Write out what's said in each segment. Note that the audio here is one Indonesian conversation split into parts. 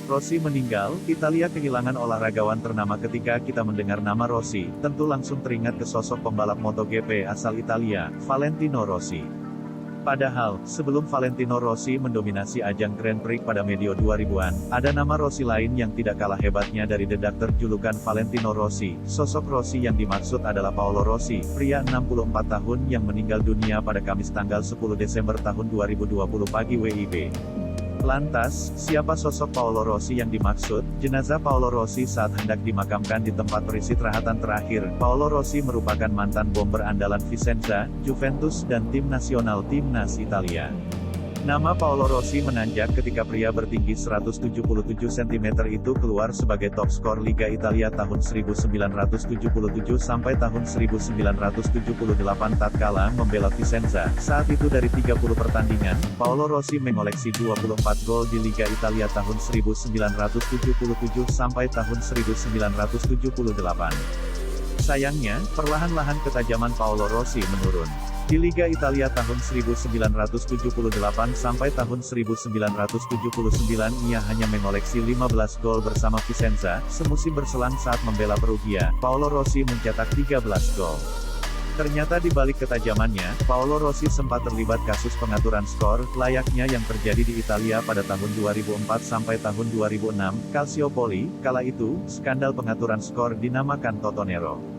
Rossi meninggal, Italia kehilangan olahragawan ternama. Ketika kita mendengar nama Rossi, tentu langsung teringat ke sosok pembalap MotoGP asal Italia, Valentino Rossi. Padahal, sebelum Valentino Rossi mendominasi ajang Grand Prix pada medio 2000-an, ada nama Rossi lain yang tidak kalah hebatnya dari detektor julukan Valentino Rossi. Sosok Rossi yang dimaksud adalah Paolo Rossi, pria 64 tahun yang meninggal dunia pada Kamis tanggal 10 Desember tahun 2020 pagi WIB. Lantas, siapa sosok Paolo Rossi yang dimaksud? Jenazah Paolo Rossi saat hendak dimakamkan di tempat peristirahatan terakhir. Paolo Rossi merupakan mantan bomber andalan Vicenza, Juventus dan tim nasional timnas Italia. Nama Paolo Rossi menanjak ketika pria bertinggi 177 cm itu keluar sebagai top skor Liga Italia tahun 1977 sampai tahun 1978 tatkala membela Vicenza. Saat itu dari 30 pertandingan, Paolo Rossi mengoleksi 24 gol di Liga Italia tahun 1977 sampai tahun 1978. Sayangnya, perlahan-lahan ketajaman Paolo Rossi menurun. Di Liga Italia tahun 1978 sampai tahun 1979 ia hanya mengoleksi 15 gol bersama Vicenza. Semusim berselang saat membela Perugia, Paolo Rossi mencetak 13 gol. Ternyata di balik ketajamannya, Paolo Rossi sempat terlibat kasus pengaturan skor, layaknya yang terjadi di Italia pada tahun 2004 sampai tahun 2006, Calciopoli. Kala itu, skandal pengaturan skor dinamakan Totonero.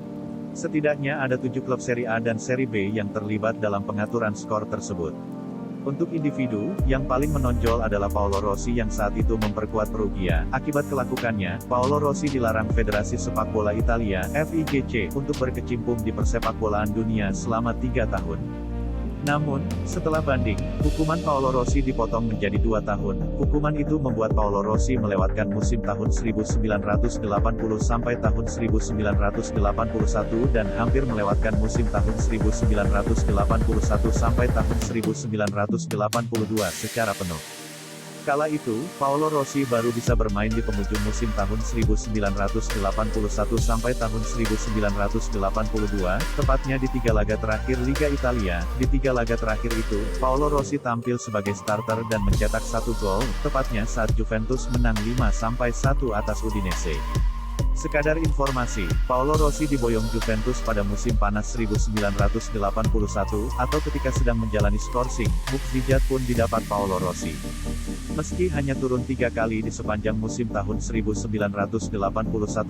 Setidaknya ada 7 klub Serie A dan Serie B yang terlibat dalam pengaturan skor tersebut. Untuk individu, yang paling menonjol adalah Paolo Rossi yang saat itu memperkuat Perugia. Akibat kelakukannya, Paolo Rossi dilarang Federasi Sepak Bola Italia, FIGC, untuk berkecimpung di persepakbolaan dunia selama 3 tahun. Namun, setelah banding, hukuman Paolo Rossi dipotong menjadi 2 tahun. Hukuman itu membuat Paolo Rossi melewatkan musim tahun 1980 sampai tahun 1981 dan hampir melewatkan musim tahun 1981 sampai tahun 1982 secara penuh. Kala itu, Paolo Rossi baru bisa bermain di penghujung musim tahun 1981 sampai tahun 1982, tepatnya di 3 laga terakhir Liga Italia. Di 3 laga terakhir itu, Paolo Rossi tampil sebagai starter dan mencetak 1 gol, tepatnya saat Juventus menang 5-1 atas Udinese. Sekadar informasi, Paolo Rossi diboyong Juventus pada musim panas 1981, atau ketika sedang menjalani skorsing, mukjizat pun didapat Paolo Rossi. Meski hanya turun 3 kali di sepanjang musim tahun 1981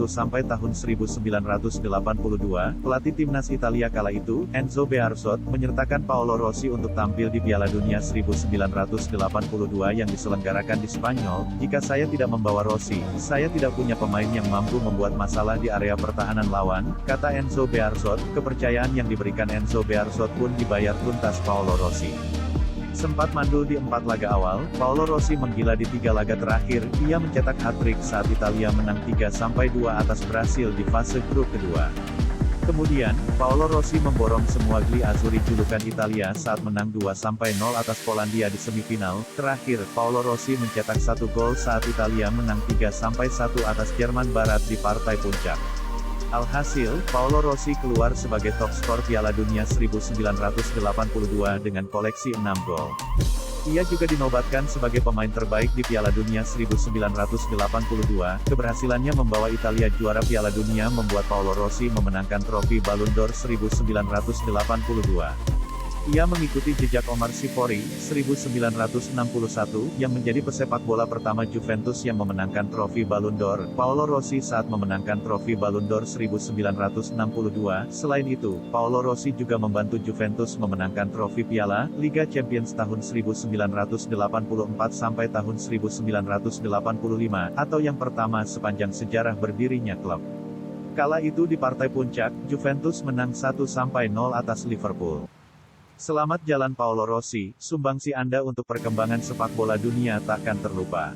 sampai tahun 1982, pelatih timnas Italia kala itu, Enzo Bearzot, menyertakan Paolo Rossi untuk tampil di Piala Dunia 1982 yang diselenggarakan di Spanyol. Jika saya tidak membawa Rossi, saya tidak punya pemain yang mampu membuat masalah di area pertahanan lawan, kata Enzo Bearzot. Kepercayaan yang diberikan Enzo Bearzot pun dibayar tuntas Paolo Rossi. Sempat mandul di 4 laga awal, Paolo Rossi menggila di 3 laga terakhir. Ia mencetak hat-trick saat Italia menang 3-2 atas Brasil di fase grup kedua. Kemudian, Paolo Rossi memborong semua Gli Azzurri julukan Italia saat menang 2-0 atas Polandia di semifinal. Terakhir, Paolo Rossi mencetak 1 gol saat Italia menang 3-1 atas Jerman Barat di partai puncak. Alhasil, Paolo Rossi keluar sebagai top skor Piala Dunia 1982 dengan koleksi 6 gol. Ia juga dinobatkan sebagai pemain terbaik di Piala Dunia 1982. Keberhasilannya membawa Italia juara Piala Dunia membuat Paolo Rossi memenangkan trofi Ballon d'Or 1982. Ia mengikuti jejak Omar Sifori, 1961, yang menjadi pesepak bola pertama Juventus yang memenangkan trofi Ballon d'Or. Paolo Rossi saat memenangkan trofi Ballon d'Or 1962. Selain itu, Paolo Rossi juga membantu Juventus memenangkan trofi Piala Liga Champions tahun 1984 sampai tahun 1985, atau yang pertama sepanjang sejarah berdirinya klub. Kala itu di partai puncak, Juventus menang 1-0 atas Liverpool. Selamat jalan Paolo Rossi, sumbangsi Anda untuk perkembangan sepak bola dunia takkan terlupa.